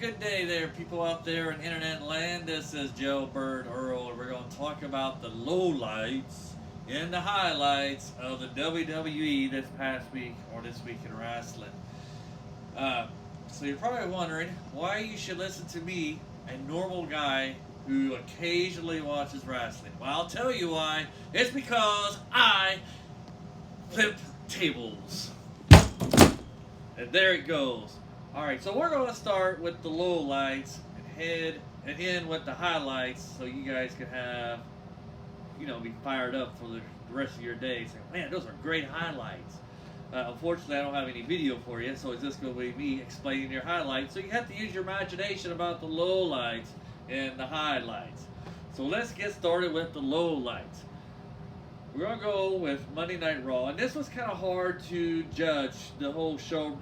Good day there, people out there in internet land. This is Jailbird Earl, and we're going to talk about the lowlights and the highlights of the WWE this past week or this week in wrestling. So you're probably wondering why you should listen to me, a normal guy who occasionally watches wrestling. Well, I'll tell you why. It's because I flip tables. And there it goes. Alright, so we're going to start with the lowlights and end with the highlights so you guys can have, be fired up for the rest of your day. Saying, man, those are great highlights. Unfortunately, I don't have any video for you, so it's just going to be me explaining your highlights. So you have to use your imagination about the lowlights and the highlights. So let's get started with the lowlights. We're going to go with Monday Night Raw. And this was kind of hard to judge the whole show,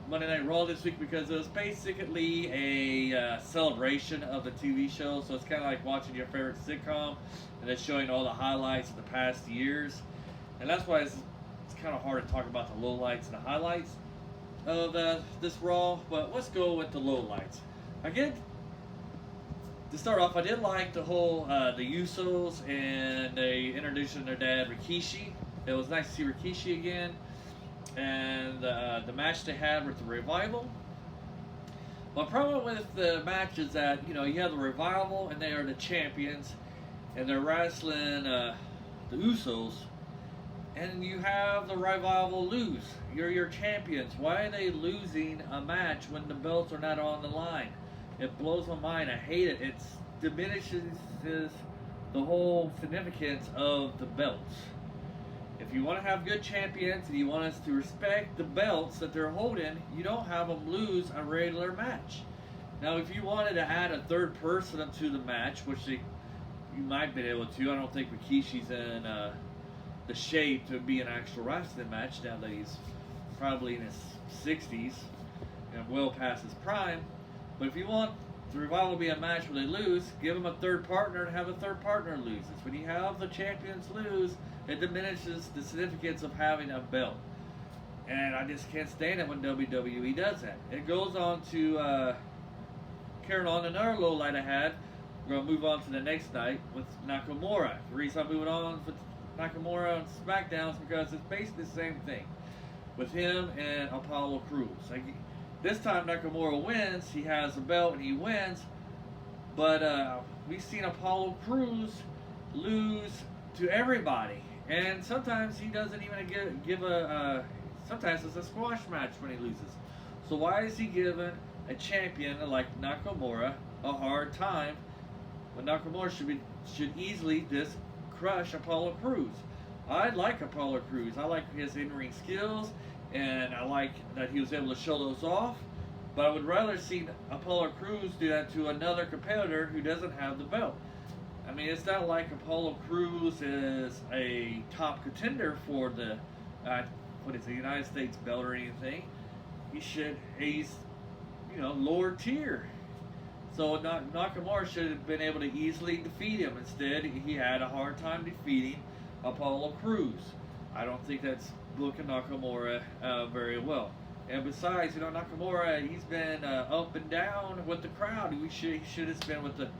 Monday Night Raw, this week, because it was basically a celebration of the TV show. So it's kind of like watching your favorite sitcom and then showing all the highlights of the past years. And that's why it's kind of hard to talk about the lowlights and the highlights of this Raw. But let's go with the lowlights. Again, to start off, I did like the whole the Usos, and they introduced their dad Rikishi. It was nice to see Rikishi again, and the match they had with the Revival. My problem with the match is that you have the Revival and they are the champions, and they're wrestling the Usos, and you have the Revival lose. You're your champions. Why are they losing a match when the belts are not on the line? It blows my mind. I hate it. It diminishes the whole significance of the belts. If you want to have good champions and you want us to respect the belts that they're holding, you don't have them lose a regular match. Now, if you wanted to add a third person to the match, which you might be able to, I don't think Rikishi's in the shape to be an actual wrestling match now that he's probably in his 60s and well past his prime. But if you want the Revival to be a match where they lose, give them a third partner and have a third partner lose. It's when you have the champions lose, it diminishes the significance of having a belt. And I just can't stand it when WWE does that. It goes on to carry on another low light I had. We're going to move on to the next night with Nakamura. The reason I'm moving on with Nakamura on SmackDown is because it's basically the same thing with him and Apollo Crews. This time Nakamura wins, he has a belt and he wins, but we've seen Apollo Crews lose to everybody, and sometimes he doesn't even give sometimes it's a squash match when he loses. So why is he giving a champion like Nakamura a hard time when Nakamura should easily just crush Apollo Crews? I like Apollo Crews. I like his in-ring skills, and I like that he was able to show those off, but I would rather see Apollo Crews do that to another competitor who doesn't have the belt. I mean, it's not like Apollo Crews is a top contender for the United States belt or anything. He's lower tier. So Nakamura should have been able to easily defeat him. Instead, he had a hard time defeating Apollo Crews. I don't think that's booking Nakamura very well. And besides, Nakamura, he's been up and down with the crowd. He should have been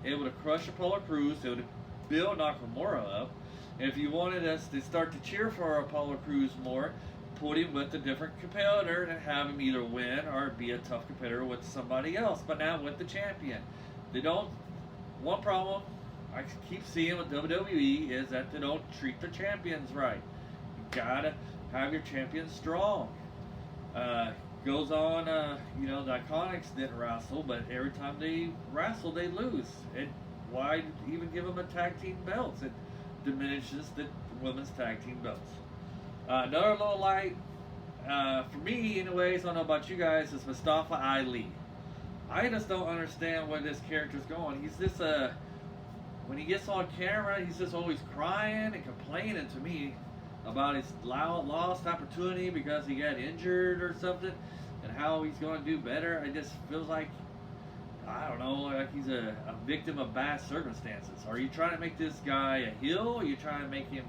able to crush Apollo Crews, able to build Nakamura up. And if you wanted us to start to cheer for Apollo Crews more, put him with a different competitor and have him either win or be a tough competitor with somebody else, but not with the champion. One problem I keep seeing with WWE is that they don't treat their champions right. You gotta have your champions strong. Goes on, the Iconics didn't wrestle, but every time they wrestle, they lose. Why even give them a tag team belts? It diminishes the women's tag team belts. Another low light, for me anyways, I don't know about you guys, is Mustafa Ali. I just don't understand where this character's going. He's just when he gets on camera, he's just always crying and complaining to me about his lost opportunity because he got injured or something, and how he's going to do better. It just feels like, I don't know, like he's a victim of bad circumstances. Are you trying to make this guy a heel? Are you trying to make him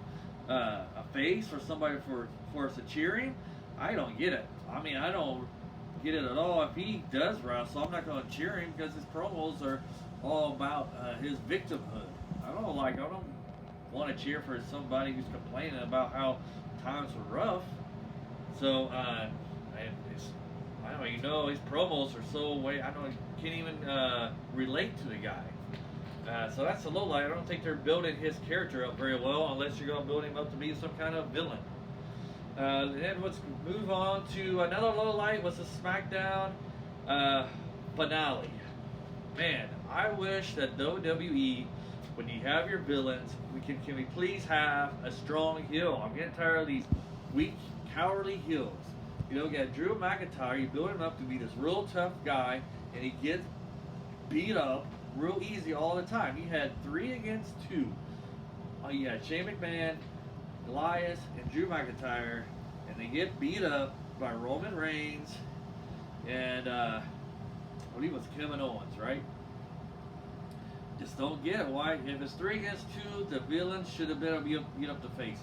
a face for somebody for us to cheer him? I don't get it. I mean, I don't get it at all. If he does wrestle, I'm not going to cheer him because his promos are all about his victimhood. I don't want to cheer for somebody who's complaining about how times were rough. So, I don't even know, his promos are so way, I don't can't even relate to the guy. So that's a low light. I don't think they're building his character up very well unless you're going to build him up to be some kind of villain. Then let's move on to another low light was the SmackDown finale. Man, I wish that WWE, when you have your villains, can we please have a strong heel? I'm getting tired of these weak, cowardly heels. You got Drew McIntyre, you build him up to be this real tough guy, and he gets beat up real easy all the time. You had 3 against 2. You had Shane McMahon, Elias, and Drew McIntyre, and they get beat up by Roman Reigns and I believe it was Kevin Owens, right? Just don't get it. Why? If it's 3 against 2, the villains should have been beat up the faces.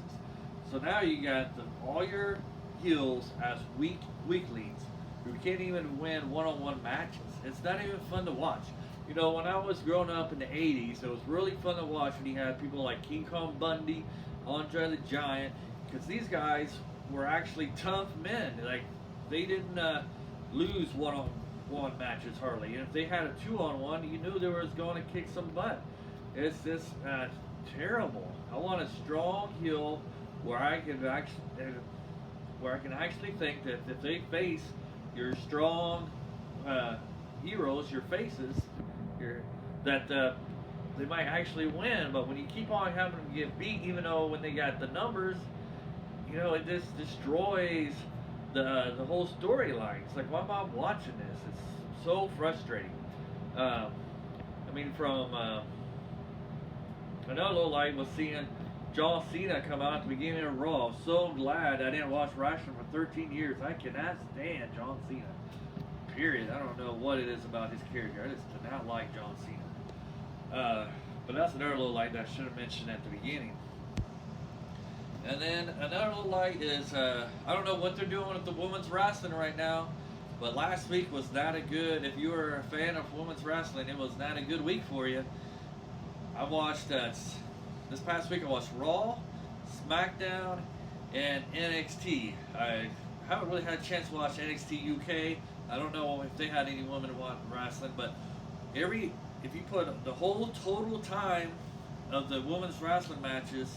So now you got all your heels as weaklings who can't even win one-on-one matches. It's not even fun to watch. When I was growing up in the 80s, it was really fun to watch when you had people like King Kong Bundy, Andre the Giant, because these guys were actually tough men. Like, they didn't lose one-on-one matches hardly. And if they had a 2-on-1, you knew they was going to kick some butt. It's just terrible. I want a strong heel where I can actually think that if they face your strong heroes, your faces, that they might actually win. But when you keep on having them get beat, even though when they got the numbers, it just destroys the whole storyline. It's like, why am I watching this? It's so frustrating. From another low light was seeing John Cena come out at the beginning of Raw. I'm so glad I didn't watch wrestling for 13 years. I cannot stand John Cena. Period. I don't know what it is about his character. I just do not like John Cena. But that's another low light that I should have mentioned at the beginning. And then another low light is I don't know what they're doing with the women's wrestling right now, but last week was not a good. If you were a fan of women's wrestling, it was not a good week for you. I watched this past week. I watched Raw, SmackDown, and NXT. I haven't really had a chance to watch NXT UK. I don't know if they had any women wrestling, but if you put the whole total time of the women's wrestling matches,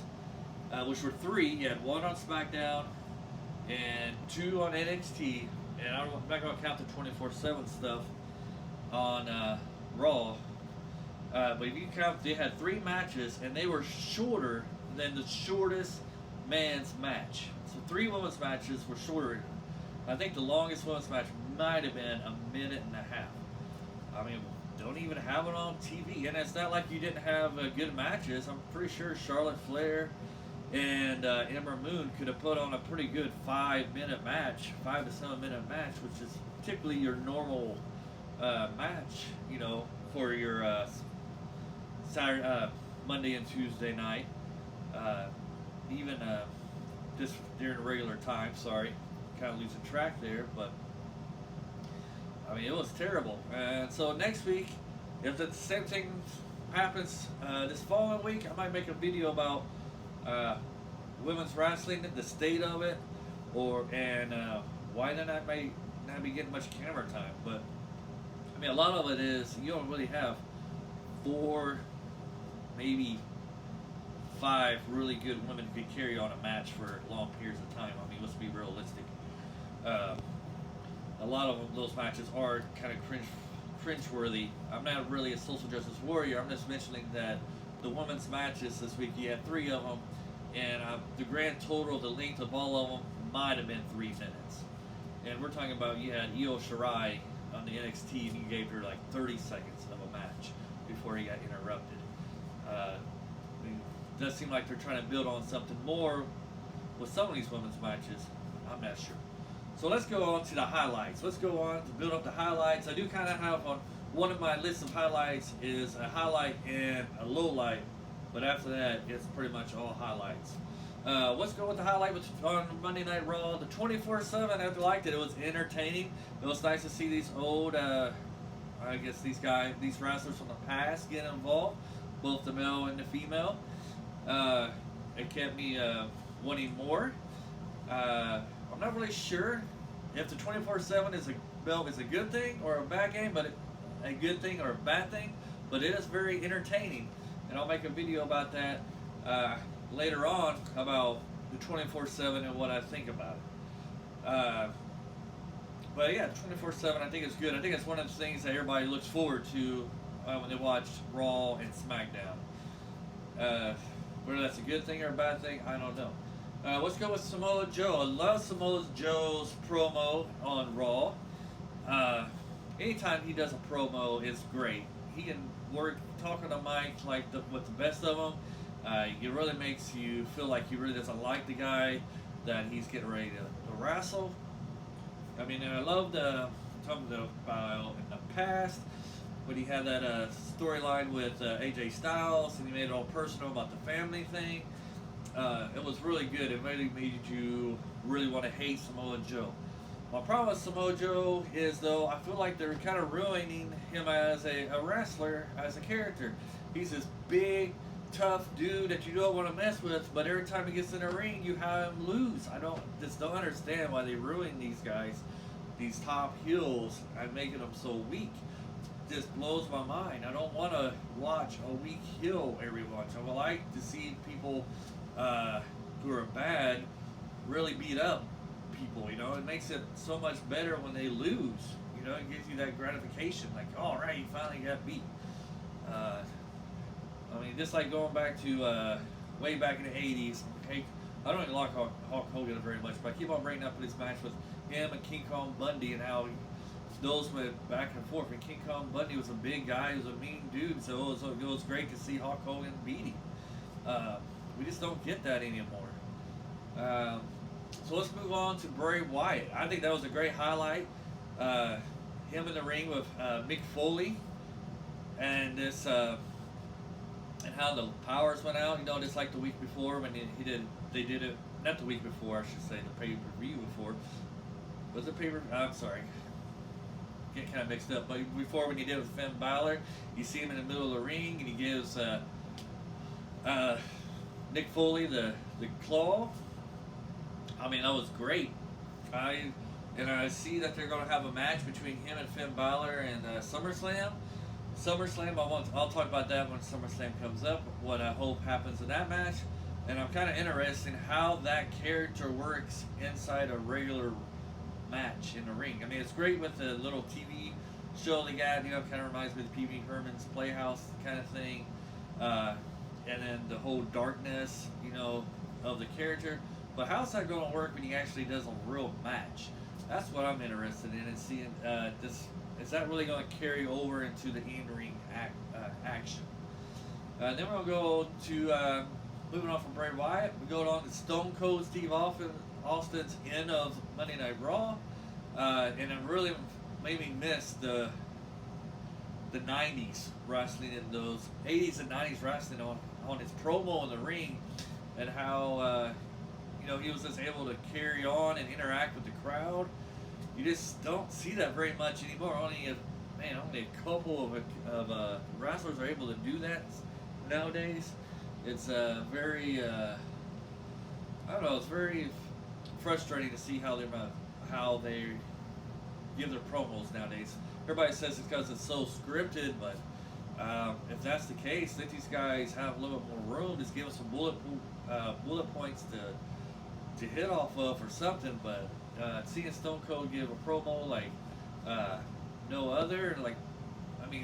which were 3, you had 1 on SmackDown and 2 on NXT, and I'm not going to count the 24/7 stuff on Raw. But if you count, they had 3 matches, and they were shorter than the shortest man's match. So 3 women's matches were shorter. I think the longest women's match might have been a minute and a half. Don't even have it on TV. And it's not like you didn't have good matches. I'm pretty sure Charlotte Flair and Ember Moon could have put on a pretty good 5-minute match, 5 to 7 minute match, which is typically your normal match, for your Saturday, Monday and Tuesday night. Even just during regular time, sorry. Kind of losing track there, but it was terrible. And so next week, if the same thing happens this following week, I might make a video about women's wrestling, the state of it, and why they're not be getting much camera time. But a lot of it is you don't really have 4, maybe 5 really good women who could carry on a match for long periods of time. Let's be realistic. A lot of those matches are kind of cringe-worthy. I'm not really a social justice warrior. I'm just mentioning that the women's matches this week, you had 3 of them, and the grand total, the length of all of them, might have been 3 minutes. And we're talking about you had Io Shirai on the NXT, and you gave her like 30 seconds of a match before he got interrupted. It does seem like they're trying to build on something more with some of these women's matches. I'm not sure. So let's go on to the highlights. Let's go on to build up the highlights. I do kind of have on one of my lists of highlights is a highlight and a low light, but after that, it's pretty much all highlights. Let's go with the highlight on Monday Night Raw. The 24/7, I liked it. It was entertaining. It was nice to see these old, I guess these wrestlers from the past get involved, both the male and the female. It kept me wanting more. I'm not really sure if the 24/7 is a good thing or a bad game, but a good thing or a bad thing. But it is very entertaining, and I'll make a video about that later on about the 24/7 and what I think about it. But yeah, 24/7 I think it's good. I think it's one of the things that everybody looks forward to when they watch Raw and SmackDown. Whether that's a good thing or a bad thing, I don't know. Let's go with Samoa Joe. I love Samoa Joe's promo on Raw. Anytime he does a promo, it's great. He can work talking to Mike with the best of them. It really makes you feel like he really doesn't like the guy that he's getting ready to wrestle. I mean, and I love talking about in the past when he had that storyline with AJ Styles and he made it all personal about the family thing. It was really good. It really made you really want to hate Samoa Joe. My problem with Samoa Joe is, though, I feel like they're kind of ruining him as a wrestler, as a character. He's this big, tough dude that you don't want to mess with, but every time he gets in the ring, you have him lose. I just don't understand why they ruin these guys, these top heels, and making them so weak. It just blows my mind. I don't want to watch a weak heel every once. I would like to see people who are bad really beat up people. It makes it so much better when they lose. It gives you that gratification, like, all right, you finally got beat. I mean, just like going back to way back in the 80s. I don't even like Hulk Hogan very much, but I keep on bringing up his match with him and King Kong Bundy and how those went back and forth. And King Kong Bundy was a big guy, he was a mean dude, so it was great to see Hulk Hogan beat him. We just don't get that anymore. So let's move on to Bray Wyatt. I think that was a great highlight. Him in the ring with Mick Foley, and this and how the powers went out. Just like the week before when they did it. Not the week before, I should say, the pay-per-view before. Was it pay-per-view? I'm sorry. Get kind of mixed up. But before, when he did it with Finn Balor, you see him in the middle of the ring, and he gives Mick Foley the claw. I mean, that was great. I see that they're going to have a match between him and Finn Balor in SummerSlam. I'll talk about that when SummerSlam comes up. What I hope happens in that match, and I'm kind of interested in how that character works inside a regular match in the ring. I mean, it's great with the little TV show they got. Kind of reminds me of the Pee Wee Herman's Playhouse kind of thing. And then the whole darkness, of the character. But how's that going to work when he actually does a real match? That's what I'm interested in, and seeing is that really going to carry over into the in-ring action? Then we're going to go to, moving on from Bray Wyatt, we go on to Stone Cold Steve Austin's end of Monday Night Raw, and it really made me miss the 90s wrestling and those 80s and 90s wrestling on his promo in the ring, and how he was just able to carry on and interact with the crowd. You just don't see that very much anymore. Only a couple of wrestlers are able to do that nowadays. It's very I don't know. It's very frustrating to see how they give their promos nowadays. Everybody says it's because it's so scripted, but if that's the case, let these guys have a little bit more room. Just give us some bullet points to hit off of or something. But seeing Stone Cold give a promo like no other, it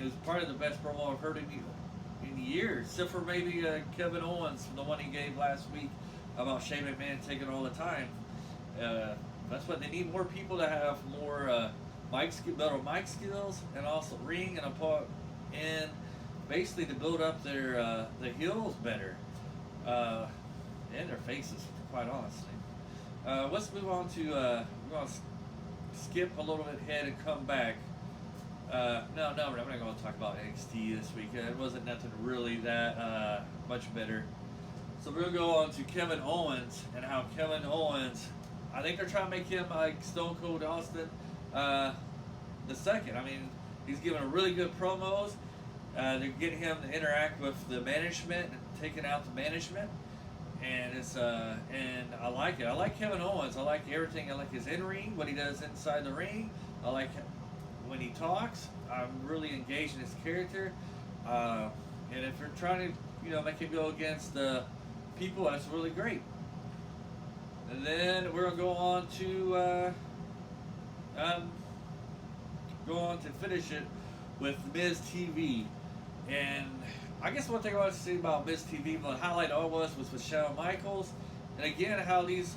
was probably the best promo I've heard in years, except for maybe Kevin Owens, the one he gave last week about Shane McMahon taking all the time. That's what they need, more people to have more better mic skills, and also ring and basically to build up their the heels better and their faces, quite honestly. Let's move on to we're going to skip a little bit ahead and come back. I'm not going to talk about NXT this week. It wasn't nothing really that much better. So we're gonna go on to Kevin Owens and how Kevin Owens, I think they're trying to make him like Stone Cold Austin the second. I mean, he's giving a really good promos. They're getting him to interact with the management and taking out the management, and it's and I like it. I like Kevin Owens. I like everything. I like his in ring, what he does inside the ring. I like when he talks. I'm really engaged in his character. And if you're trying to, make him go against the people, that's really great. And then we're gonna go on to finish it with Miz TV. And I guess one thing I want to say about Miz TV, the highlight all was with Shawn Michaels. And again, how these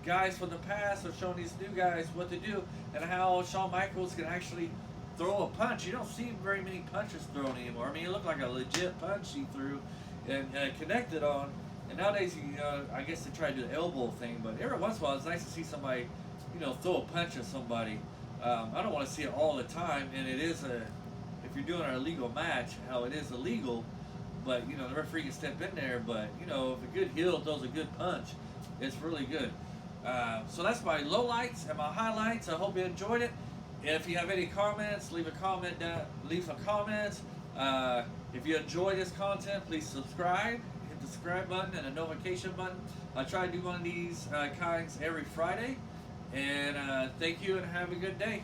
guys from the past are showing these new guys what to do, and how Shawn Michaels can actually throw a punch. You don't see very many punches thrown anymore. I mean, it looked like a legit punch he threw and connected on. And nowadays, I guess they try to do the elbow thing, but every once in a while, it's nice to see somebody, throw a punch at somebody. I don't want to see it all the time, and it is if you're doing a legal match, how it is illegal, but the referee can step in there. But if a good heel throws a good punch, it's really good. So that's my lowlights and my highlights. I hope you enjoyed it. If you have any comments, leave a comment down. Leave some comments. If you enjoy this content, please subscribe. Hit the subscribe button and the notification button. I try to do one of these kinds every Friday. And thank you and have a good day.